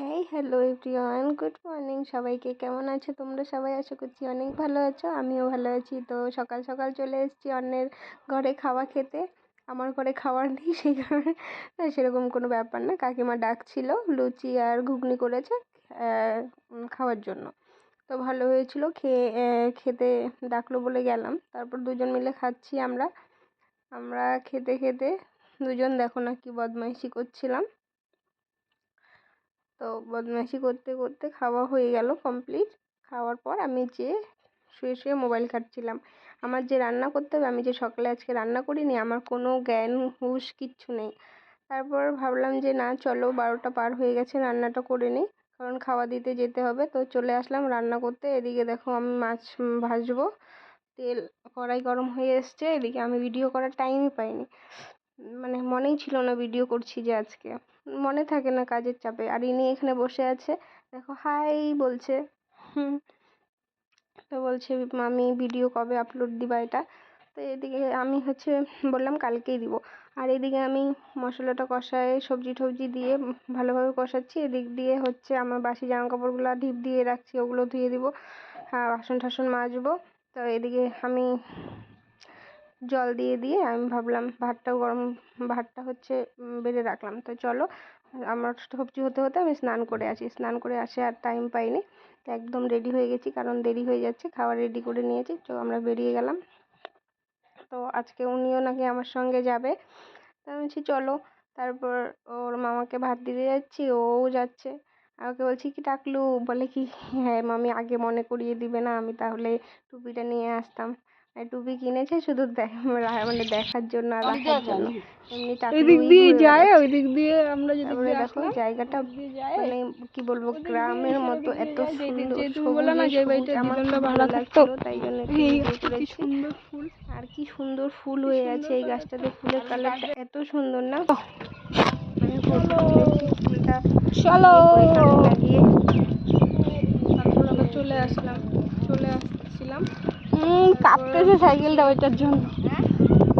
হ্যাঁ, hello everyone, good morning সবাইকে। কেমন আছো তোমরা সবাই? আশা করছি অনেক ভালো আছো, আমিও ভালো আছি। তো সকাল সকাল চলে এসেছি অন্যের ঘরে খাওয়া খেতে। আমার ঘরে খাওয়ার নেই সেই কারণে সেরকম কোনো ব্যাপার না। কাকিমা ডাকছিল, লুচি আর ঘুগনি করেছে খাওয়ার জন্য। তো ভালো হয়েছিল, খেতে ডাকলো বলে গেলাম। তারপর দুজন মিলে খাচ্ছি আমরা। আমরা খেতে খেতে দুজন দেখো না কি বদমাইশি করছিলাম। তো বদমাইশি করতে করতে খাওয়া হয়ে গেল কমপ্লিট। খাওয়ার পর আমি যেয়ে শুয়ে শুয়ে মোবাইল ঘাঁটছিলাম। আমার যে রান্না করতে হবে, আমি যে সকালে আজকে রান্না করিনি, আমার কোনো জ্ঞান হুঁশ কিচ্ছু নেই। তারপর ভাবলাম যে না, চলো 12টা পার হয়ে গেছে, রান্নাটা করে নিই, কারণ খাওয়া দিতে যেতে হবে। তো চলে আসলাম রান্না করতে। এদিকে দেখো আমি মাছ ভাজবো। তেল কড়াই গরম হয়ে এসছে, এদিকে আমি ভিডিও করার টাইমই পাইনি। মানে মনেই ছিল না ভিডিও করছি যে আজকে, মনে থাকে না কাজের চাপে। আর ইনি এখানে বসে আছে, দেখো হাই বলছে। হুম। তো বলছে আমি ভিডিও কবে আপলোড দিবা এটা। তো এদিকে আমি বললাম কালকেই দিব। আর এদিকে আমি মশলাটা কষায় সবজি টবজি দিয়ে ভালোভাবে কষাচ্ছি। এদিক দিয়ে আমার বাসি জামা কাপড়গুলো ঢিপ দিয়ে রাখছি, ওগুলো ধুয়ে দিব। বাসন টাসন মাজবো। তো এদিকে আমি জল দিয়ে দিয়ে আমি ভাবলাম ভাতটা বেড়ে রাখলাম। তো চলো, আমার সবজি হতে হতে আমি স্নান করে আসি। স্নান করে আসে আর টাইম পাইনি। তো একদম রেডি হয়ে গেছি, কারণ দেরি হয়ে যাচ্ছে। খাবার রেডি করে নিয়েছি, তো আমরা বেরিয়ে গেলাম। তো আজকে উনিও নাকি আমার সঙ্গে যাবে। তো আমি বলছি চলো। তারপর ওর মামাকে ভাত দিতে যাচ্ছি, ও যাচ্ছে। আমাকে বলছি কি টাকলু, বলে কি হ্যাঁ মামি, আগে মনে করিয়ে দিবে না, আমি তাহলে টুপিটা নিয়ে আসতাম। টুপি কিনেছে শুধু মানে দেখার জন্য আর রাখার জন্য। এমনি টাকলুই ঘুরে বেড়াচ্ছে। ওই দিক দিয়ে আমরা যেদিক তারপরে দিয়ে দেখো আসলাম জায়গাটা ওদিক দিয়ে যায়, মানে কি বলবো, ওদিক দিয়ে গ্রামের এসে মতো ওদিক দিয়ে এত যায়। সুন্দর, যে তুমি বললে না যে সবুজ। বাড়িতে আমার দিদনরা খুব ভালো ভাড়া থাকতো, লাগছিল, তাই জন্য একটু এই ভিডিও কি করেছি। সুন্দর ফুল, আর কি সুন্দর ফুল কি হয়ে আছে সুন্দর এই কালারটা। গাছটাতে। ফুলের কালারটা এত সুন্দর না, আমি ফটো চলো তুলেছি ফুলটা চলো, এখানে লাগিয়ে। তারপর আবার চলে আসছিলাম। তারপর কাঁপতেছে সাইকেলটা ওইটার জন্য,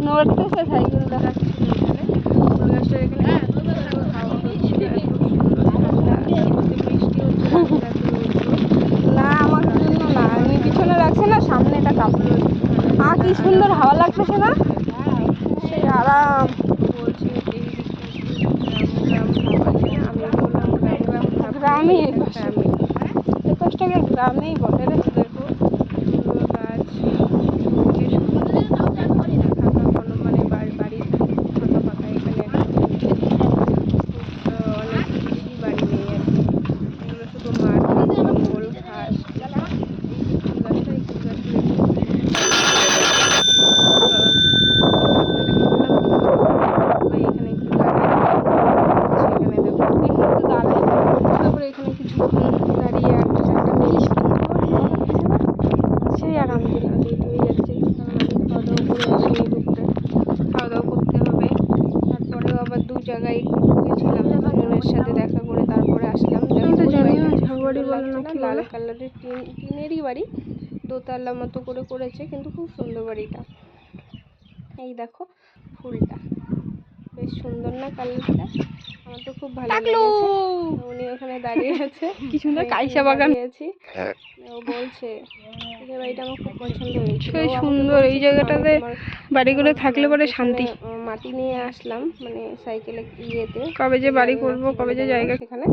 নড়তেছে সাইকেলটা। যাচ্ছিল এখানে ফুল গাছটার এখানে, এত সুন্দর হাওয়া হচ্ছিল, এত সুন্দর ঠান্ডা। এদিকে বৃষ্টি হচ্ছে, রাতে রাতে রৌদ্র। না আমার জন্য না, আমি পিছনে রাখছি না, সামনেটা কাঁপলো। ঠান্ডা কি ঠান্ডা সুন্দর হাওয়া আরাম লাগতেছে না, সেই আরাম। বলছে এই দিকটা একটু গ্রাম গ্রাম ভাব আছে না। আমি বললাম গ্রাম গ্রাম ভাব নেই, গ্রামে এটা গ্রামে। এ পাশটাকে গ্রামেই বলে রে। দেখো সুন্দর গাছ, বেশ ফাঁকা কোনো মানে বাড়ি ফাঁকা ফাঁকা এখানে একদম। খুব অনেক বেশি বাড়ি নেই আর কি। এগুলো শুধু মাঠ, জঙ্গল, ঘাস এইসব। এই যে এই ফুল গাছটা দেখো খুব সুন্দর। ঠাকুমাটাকে বললাম কি ভাই এখানে একটু দাঁড়িয়ে থাকো। সেখানে দেখো একটু দাঁড়াই, তারপরে এখানে কিছুক্ষণ দাঁড়িয়ে আড্ডা টাড্ডা মেরে সেই আরাম দিলাম। লেট হয়ে যাচ্ছে, কারণ আমি খাওয়া দাওয়া করে আসিনি দুপুরে। খাওয়া দাওয়া করতে হবে। তারপরেও আবার দু জায়গায় গেছিলাম, দুজনের সাথে দেখা করে তারপরে আসলাম। আমি দেখো তো ওই জানি বাড়িটা না খুব ঝাউবাড়ি সুন্দর বলে লাগছে না না, কি লাল বলে। কালারের টিনেরই বাড়ি, দোতলা মতো করে করেছে, কিন্তু খুব সুন্দর বাড়িটা। এই দেখো ফুলটা বেশ সুন্দর না কালারটা, আমার তো খুব ভালো টাকলু লেগেছে। তো উনি ওখানে দাঁড়িয়ে আছে, কি সুন্দর আমি কাইসা এখানে বাগান, দাঁড়িয়ে আছি। ও বলছে এই বাড়িটা আমার খুব পছন্দ হয়েছিল। সেই ও আমাকে সুন্দর। বলছে এই কি মামি জায়গাটাতে তোমার বাড়িগুলো থাকলে পরে পেছনে শান্তি। মাটি নিয়ে আসলাম, মানে সাইকেলে ইয়েতে কবে যে বাড়ি জানি না করবো, কি কবে বলে যে জানি না জায়গা। সেখানে।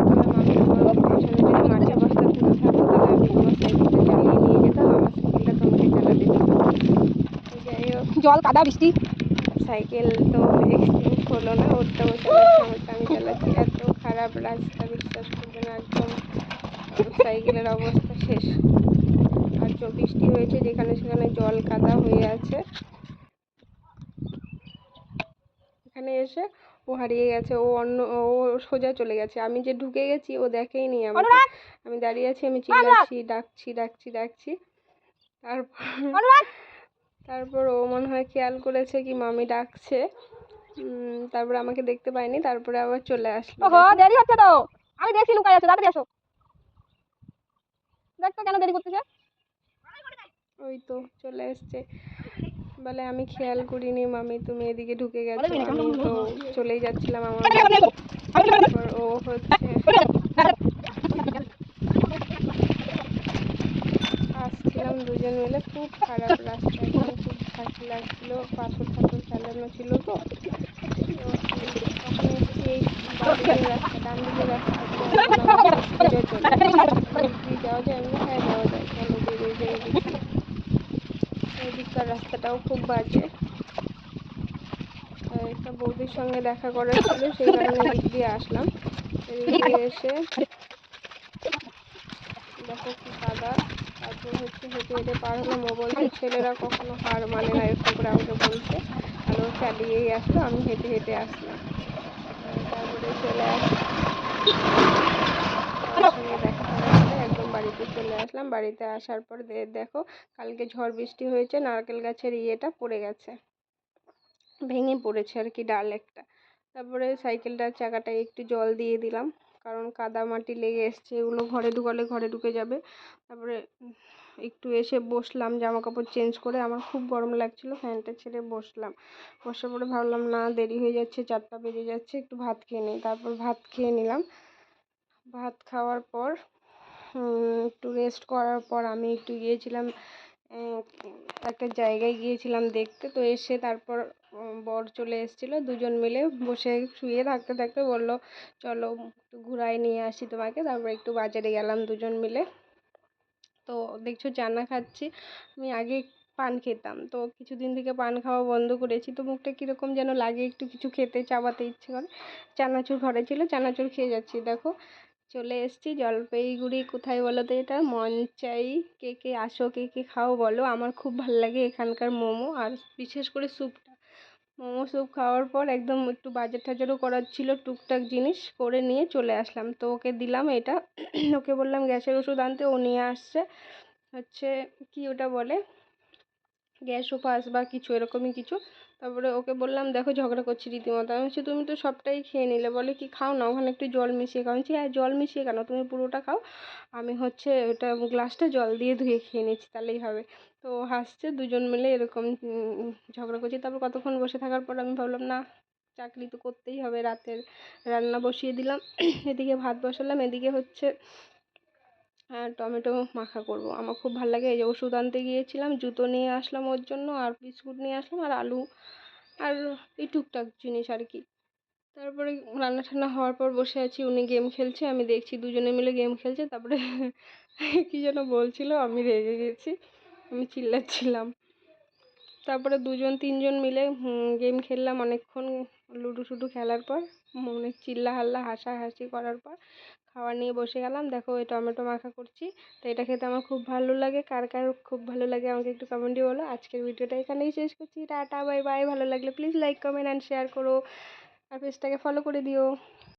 বলে মামি তোমার পেছনে যদি মাটির বস্তা তুলে থাকো, তাহলে আমি তোমার সাইকেলটা চালিয়ে নিয়ে যেতাম, আমার সাইকেলটা তোমাকে চালাতে দিতাম। তো যাই হোক, জল কাদা বৃষ্টি, সাইকেল তো এক্সচেঞ্জ হলো না, ওরটা ও চালাচ্ছে, আমারটা আমি চালাচ্ছি। এত খারাপ রাস্তা, বিশ্বাস করবে না, একদম সাইকেলের অবস্থা শেষ। আর বৃষ্টি হয়েছে, যেখানে সেখানে জল কাদা হয়ে আছে। এখানে এসে ও হারিয়ে গেছে, ও সোজা চলে গেছে। আমি যে ঢুকে গেছি ও দেখেই নি আমাকে। আমি দাঁড়িয়ে আছি, আমি চিল্লাচ্ছি, ডাকছি ডাকছি ডাকছি। তারপর তারপর ও মনে হয় খেয়াল করেছে কি মামি ডাকছে। তারপরে আমাকে দেখতে পাইনি, তারপরে আবার চলে আসলো। দেরি হচ্ছে তো, আমি দেখছি লুকাই আছে, তাড়াতাড়ি আসো। দেখ তো কেন দেরি করতেছে। ওই তো চলে এসছে, বলে আমি খেয়াল করিনি মামি, তুমি এদিকে ঢুকে গেছো। আমি তো চলেই যাচ্ছিলাম আমার মতো। তারপর ও খুব খারাপ রাস্তা, একদম খুব ঘাসি লাগছিলো, পাথর ফাথর ফেলানো ছিল। তো তো তখন এসছি এই বাঁ দিকের রাস্তা, ডান দিকের রাস্তা দিয়ে আমি বললাম আচ্ছা ঘুরে চলে যাই, এদিক দিয়ে যাওয়া যায়? আমি বললাম, হ্যাঁ যাওয়া যায়, চলো বেরিয়ে যাই এদিক দিয়ে। এদিককার রাস্তাটাও খুব বাজে। একটা বৌদির সঙ্গে দেখা করার ছিল, সেই কারণে এদিক দিয়ে আসলাম। এদিক দিয়ে এসে দেখো কি কাদা। তারপর হচ্ছে হেঁটে হেঁটে পার হলাম। ও বলছে ছেলেরা কখনো হার মানে না, এরকম করে আমাকে বলছে। আর ও চালিয়েই আসলো, আমি হেঁটে হেঁটে আসলাম। তারপরে চলে আসলাম, সবার সঙ্গে দেখা করার পরে একদম বাড়িতে চলে আসলাম। বাড়িতে আসার পর দেখো কালকে ঝড় বৃষ্টি হয়েছে, নারকেল গাছের ইয়েটা পড়ে গেছে, ভেঙে পড়েছে আর কি ডাল একটা। তারপরে সাইকেলটার চাকাটায় একটু জল দিয়ে দিলাম, কারণ কাদা মাটি লেগে এসছে, এগুলো ঘরে ঢুকালে ঘরে ঢুকে যাবে। তারপরে একটু এসে বসলাম, জামা কাপড় চেঞ্জ করে, আমার খুব গরম লাগছিলো, ফ্যানটা ছেড়ে বসলাম। বসার পরে ভাবলাম না দেরি হয়ে যাচ্ছে, 4টা বেজে যাচ্ছে, একটু ভাত খেয়ে নিই। তারপর ভাত খেয়ে নিলাম। ভাত খাওয়ার পর একটু রেস্ট করার পর আমি একটু গিয়েছিলাম, একটা জায়গায় গিয়েছিলাম দেখতে। তো এসে তারপর বর চলে এসেছিলো, দুজন মিলে বসে শুয়ে থাকতে থাকতে বললো চলো একটু ঘুরাই নিয়ে আসি তোমাকে। তারপর একটু বাজারে গেলাম দুজন মিলে। তো দেখছো চানা খাচ্ছি। আমি আগে পান খেতাম, তো কিছুদিন থেকে পান খাওয়া বন্ধ করেছি। তো মুখটা কীরকম যেন লাগে, একটু কিছু খেতে চাবাতে ইচ্ছে করে। চানাচুর ঘরে ছিল, চানাচুর খেয়ে যাচ্ছি। দেখো চলে এসেছি জলপাইগুড়ি। কোথায় বলো তো এটা? মঞ্চাই। কে কে আসো, কে কে খাও বলো। আমার খুব ভালো লাগে এখানকার মোমো, আর বিশেষ করে স্যুপটা। মোমো স্যুপ খাওয়ার পর একদম একটু বাজার টাজারও করার ছিল, টুকটাক জিনিস করে নিয়ে চলে আসলাম। তো ওকে দিলাম এটা, ওকে বললাম গ্যাসের ওষুধ আনতে, ও নিয়ে আসছে হচ্ছে কি ওটা বলে, গ্যাস ওপাস বা কিছু এরকমই কিছু। তারপরে ওকে বললাম দেখো ঝগড়া করছি রীতিমতো। আমি বলছি তুমি তো সবটাই খেয়ে নিলে, বলে কি খাও না, ওখানে একটু জল মিশিয়ে খাও। আমি বলছি হ্যাঁ জল মিশিয়ে কেন, তুমি পুরোটা খাও, আমি হচ্ছে ওটা গ্লাসটা জল দিয়ে ধুয়ে খেয়ে নিচ্ছি, তাহলেই হবে। তো হাসছে, দুজন মিলে এরকম ঝগড়া করছি। তারপর কতক্ষণ বসে থাকার পর আমি ভাবলাম না, চাকরি তো করতেই হবে। রাতের রান্না বসিয়ে দিলাম, এদিকে ভাত বসালাম, এদিকে হচ্ছে টমেটো মাখা করব। আমার খুব ভালো লাগে। এই যে ওষুধ আনতে গিয়েছিলাম, জুতো নিয়ে আসলাম ওর জন্য, আর বিস্কুট নিয়ে আসলাম, আর আলু, আর এই টুকটাক জিনিস আর কি। তারপরে রান্না ঠান্না হওয়ার পর বসে আছি, উনি গেম খেলছে, আমি দেখছি দুজনে মিলে গেম খেলছে। তারপরে কি যেন বলছিল, আমি রেগে গেছি, আমি চিল্লাচ্ছিলাম। তারপরে দুজন তিনজন মিলে গেম খেললাম অনেকক্ষণ। লুডো শুডু খেলার পর অনেক চিল্লা হাল্লা হাসাহাসি করার পর খাবার নিয়ে বসে গেলাম। দেখো এই টমেটো মাখা করছি। তো এটা খেতে আমার খুব ভালো লাগে। কার কার খুব ভালো লাগে আমাকে একটু কমেন্টে বলো। আজকের ভিডিওটা এখানেই শেষ করছি। Tata bye bye. ভালো লাগলে please like comment and share করো, আর পেজটাকে ফলো করে দিও।